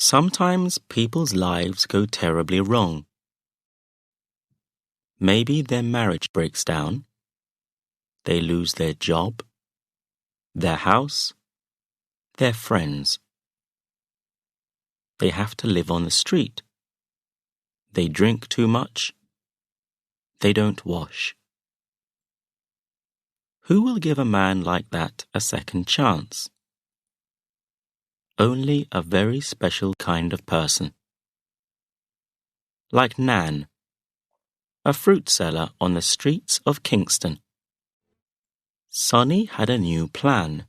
Sometimes people's lives go terribly wrong. Maybe their marriage breaks down, they lose their job, their house, their friends. They have to live on the street. They drink too much. They don't wash. Who will give a man like that a second chance? Only a very special kind of person. Like Nan, a fruit seller on the streets of Kingston. Sonny had a new plan,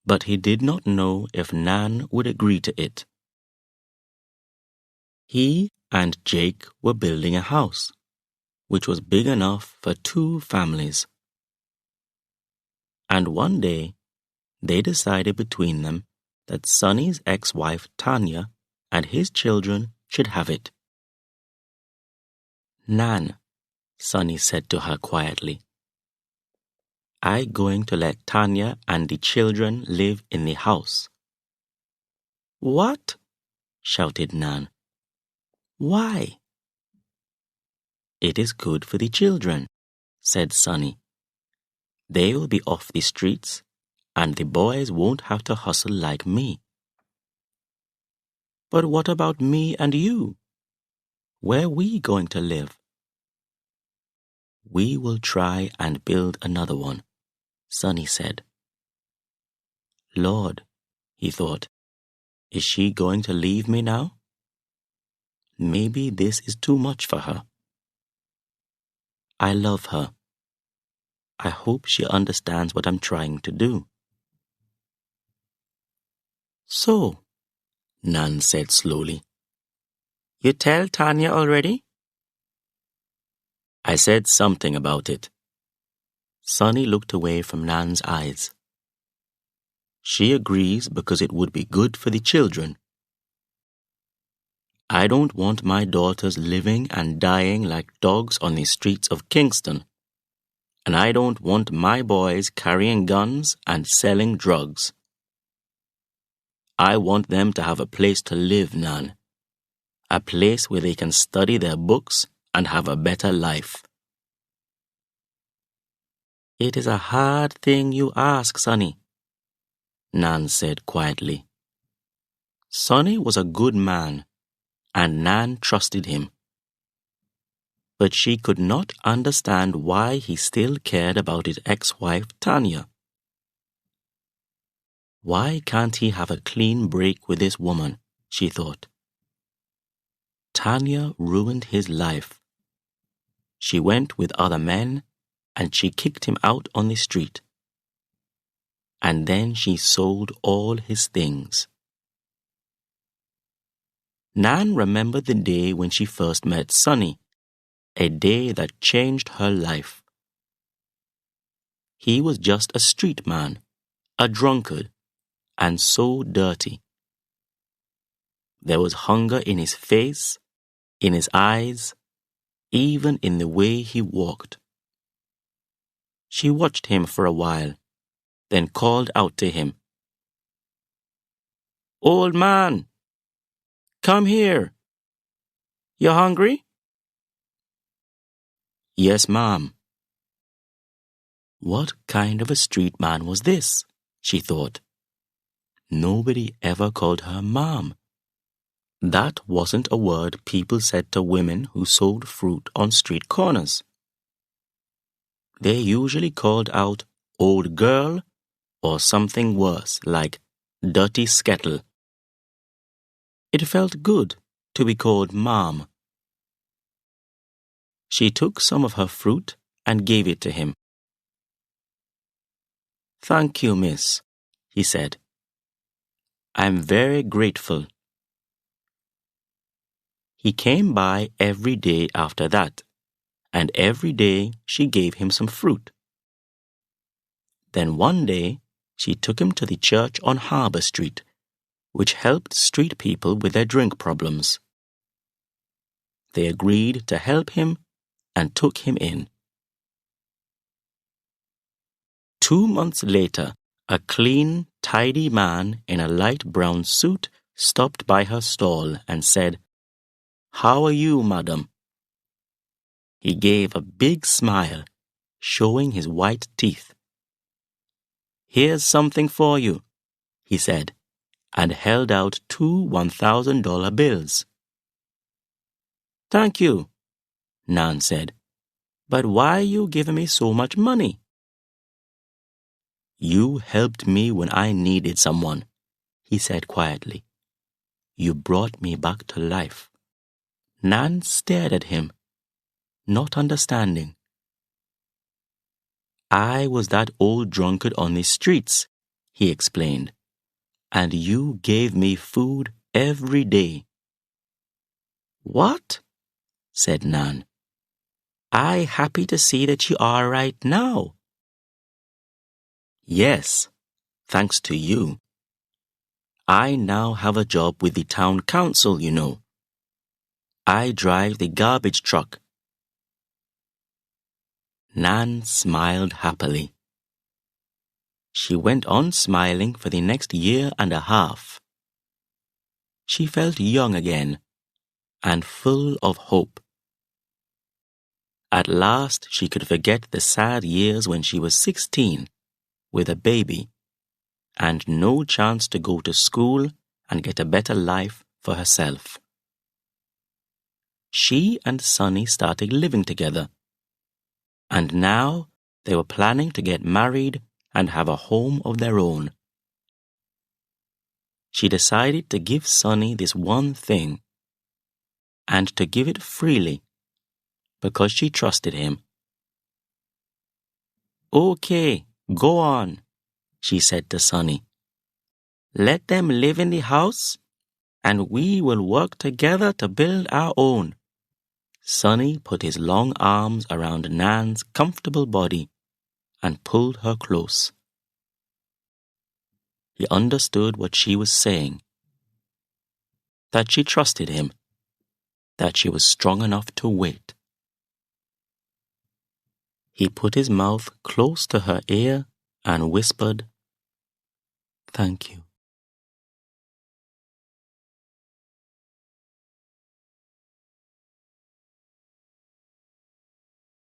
but he did not know if Nan would agree to it. He and Jake were building a house, which was big enough for 2 families. And one day, they decided between them that Sonny's ex-wife Tanya and his children should have it. Nan, Sonny said to her quietly, "I going to let Tanya and the children live in the house." "What?" shouted Nan. "Why?" "It is good for the children," said Sonny. "They will be off the streets, and the boys won't have to hustle like me." "But what about me and you? Where we going to live?" "We will try and build another one," Sonny said. "Lord," he thought, "is she going to leave me now? Maybe this is too much for her. I love her. I hope she understands what I'm trying to do." "So," Nan said slowly, "you tell Tanya already?" "I said something about it." Sonny looked away from Nan's eyes. "She agrees because it would be good for the children. I don't want my daughters living and dying like dogs on the streets of Kingston. And I don't want my boys carrying guns and selling drugs. I want them to have a place to live, Nan. A place where they can study their books and have a better life." "It is a hard thing you ask, Sonny," Nan said quietly. Sonny was a good man, and Nan trusted him. But she could not understand why he still cared about his ex-wife Tanya. Why can't he have a clean break with this woman, she thought. Tanya ruined his life. She went with other men, and she kicked him out on the street. And then she sold all his things. Nan remembered the day when she first met Sonny, a day that changed her life. He was just a street man, a drunkard, and so dirty. There was hunger in his face, in his eyes, even in the way he walked. She watched him for a while, then called out to him, "Old man, come here. You hungry?" "Yes, ma'am." What kind of a street man was this, she thought. Nobody ever called her ma'am. That wasn't a word people said to women who sold fruit on street corners. They usually called out old girl or something worse like dirty skettle. It felt good to be called ma'am. She took some of her fruit and gave it to him. "Thank you, miss," he said. "I'm very grateful." He came by every day after that, and every day she gave him some fruit. Then one day, she took him to the church on Harbor Street, which helped street people with their drink problems. They agreed to help him and took him in. 2 months later, a clean, tidy man in a light brown suit stopped by her stall and said, "How are you, madam?" He gave a big smile, showing his white teeth. "Here's something for you," he said, and held out two $1,000 bills. "Thank you," Nan said, "but why are you giving me so much money?" "You helped me when I needed someone," he said quietly. "You brought me back to life." Nan stared at him, not understanding. "I was that old drunkard on the streets," he explained, "and you gave me food every day." "What?" said Nan. "I'm happy to see that you are right now." "Yes, thanks to you. I now have a job with the town council, you know. I drive the garbage truck." Nan smiled happily. She went on smiling for the next year and a half. She felt young again and full of hope. At last she could forget the sad years when she was 16 with a baby and no chance to go to school and get a better life for herself. She and Sonny started living together, and now they were planning to get married and have a home of their own. She decided to give Sonny this one thing, and to give it freely, because she trusted him. "Okay, go on," she said to Sonny. "Let them live in the house, and we will work together to build our own." Sonny put his long arms around Nan's comfortable body and pulled her close. He understood what she was saying, that she trusted him, that she was strong enough to wait. He put his mouth close to her ear and whispered, "Thank you."